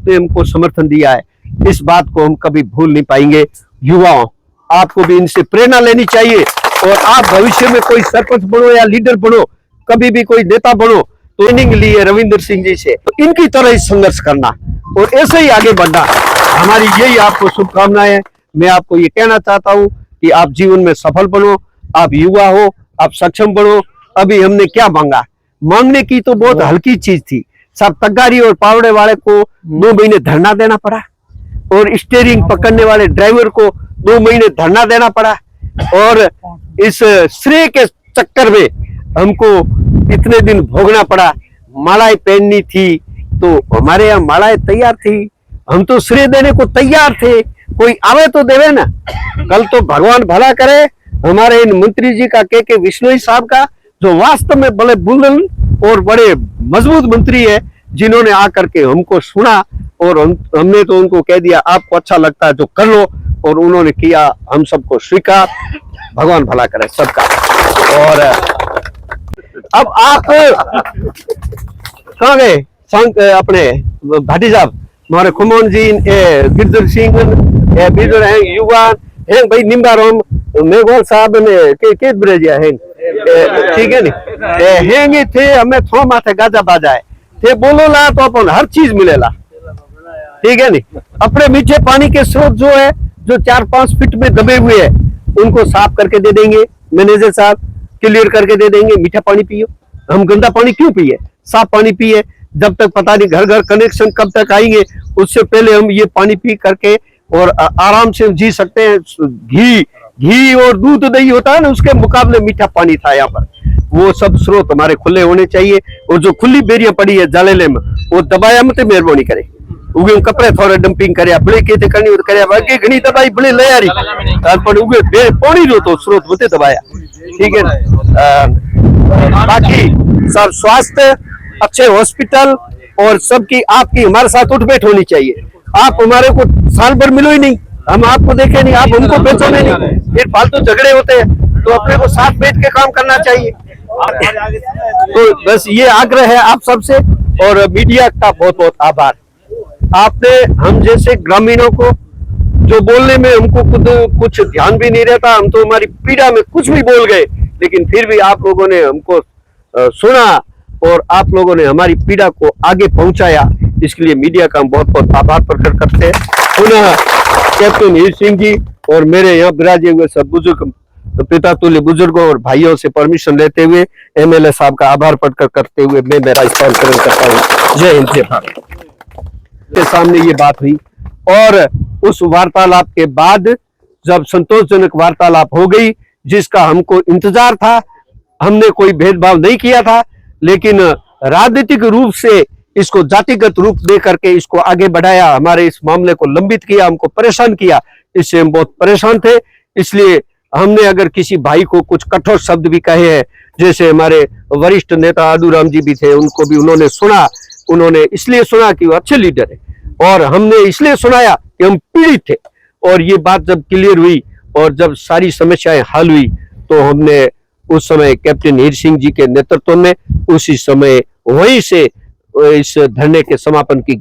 आपने हमको समर्थन दिया है, इस बात को हम कभी भूल नहीं पाएंगे। युवाओं, आपको भी इनसे प्रेरणा लेनी चाहिए और आप भविष्य में कोई सरपंच बनो या लीडर बनो, कभी भी कोई नेता बनो, तो ट्रेनिंग लिए रविंद्र सिंह जी से, तो इनकी तरह ही संघर्ष करना और ऐसे ही आगे बढ़ना। हमारी यही आपको शुभकामनाएं है। मैं आपको ये कहना चाहता हूँ कि आप जीवन में सफल बनो, आप युवा हो, आप सक्षम बनो। अभी हमने क्या मांगा, मांगने की तो बहुत हल्की चीज थी। सब तगारी और पावड़े वाले को 2 महीने धरना देना पड़ा और स्टीयरिंग पकड़ने वाले ड्राइवर को 2 महीने धरना देना पड़ा और इस श्रेय के चक्कर में हमको इतने दिन भोगना पड़ा। मालाएं पहननी थी तो हमारे यहाँ मालाएं तैयार थी, हम तो श्रेय देने को तैयार थे, कोई आवे तो देवे ना। कल तो भगवान भला करे हमारे इन मंत्री जी का के विश्नोई साहब का, जो वास्तव में बड़े बुलंद और बड़े मजबूत मंत्री है, जिन्होंने आकर के हमको सुना और हमने तो उनको कह दिया आपको अच्छा लगता है जो कर लो, और उन्होंने किया, हम सबको स्वीकार। भगवान भला करे सबका। और अब आप कहाँ गए अपने भाटी साहब, हमारे खुमोन जी, गिरधर सिंह, बिरजर हैं, युवा हैं भाई, निम्बारोम मेघवाल साहब ने के ब्रेजिया हैं, ठीक है नी, हेंगे थे हमें थो माथे गाजा बाजाए थे, बोलो ला तो अपन हर चीज मिलेला, ठीक है नी। अपने मीठे पानी के स्रोत जो है, जो 4-5 फीट में दबे हुए हैं, उनको साफ करके दे देंगे मैनेजर साहब, क्लियर करके दे देंगे। मीठा पानी पियो, हम गंदा पानी क्यों पिए, साफ पानी पिए। जब तक पता नहीं घर घर कनेक्शन कब तक आएंगे, उससे पहले हम ये पानी पी करके और आराम से जी सकते हैं। घी और दूध दही होता है ना, उसके मुकाबले मीठा पानी था यहाँ पर। वो सब स्रोत हमारे खुले होने चाहिए और जो खुली बेरियां पड़ी है जालेले में, वो दबाया मत मेहरबानी करे, उगे कपड़े थोड़े डंपिंग करे बड़े के करनी करे बाकी घनी दबाई बड़े ले आ रही पर उगे पानी रो तो स्रोत होते दबाया, ठीक है ना। बाकी सब स्वास्थ्य, अच्छे हॉस्पिटल और सबकी आपकी हमारे साथ उठ बैठ होनी चाहिए। आप हमारे को साल भर मिलो ही नहीं, हम आपको देखे नहीं, आप हमको बेचो नहीं, फिर फालतू झगड़े होते हैं, तो अपने को साथ बैठ के काम करना चाहिए। तो बस ये आग्रह है आप सबसे, और मीडिया का बहुत बहुत आभार। आपने हम जैसे ग्रामीणों को, जो बोलने में हमको खुद कुछ ध्यान भी नहीं रहता, हम तो हमारी पीड़ा में कुछ भी बोल गए, लेकिन फिर भी आप लोगों ने हमको सुना और आप लोगों ने हमारी पीड़ा को आगे पहुंचाया, इसके लिए मीडिया का हम बहुत बहुत आभार प्रकट करते हैं। पुनः कैप्टन हीर सिंह जी और मेरे यहाँ विराजे हुए सब बुजुर्ग पिता तुल्य बुजुर्गों और भाइयों से परमिशन लेते हुए एमएलए साहब का आभार प्रकट करते हुए मैं मेरा स्थान ग्रहण करता हूँ। जय हिंद, जय भारत। के सामने ये बात हुई और उस वार्तालाप के बाद जब संतोषजनक वार्तालाप हो गई, जिसका हमको इंतजार था, हमने कोई भेदभाव नहीं किया था, लेकिन राजनीतिक रूप से इसको जातिगत रूप दे करके इसको आगे बढ़ाया, हमारे इस मामले को लंबित किया, हमको परेशान किया, इससे हम बहुत परेशान थे। इसलिए हमने अगर किसी भाई को कुछ कठोर शब्द भी कहे हैं, जैसे हमारे वरिष्ठ नेता आदूराम जी भी थे, उनको भी उन्होंने सुना, उन्होंने इसलिए सुना कि वो अच्छे लीडर है, और हमने इसलिए सुनाया कि हम पीड़ित थे। और ये बात जब क्लियर हुई और जब सारी समस्याएं हल हुई, तो हमने उस समय कैप्टन हीर सिंह जी के नेतृत्व में उसी समय वहीं से इस धरने के समापन की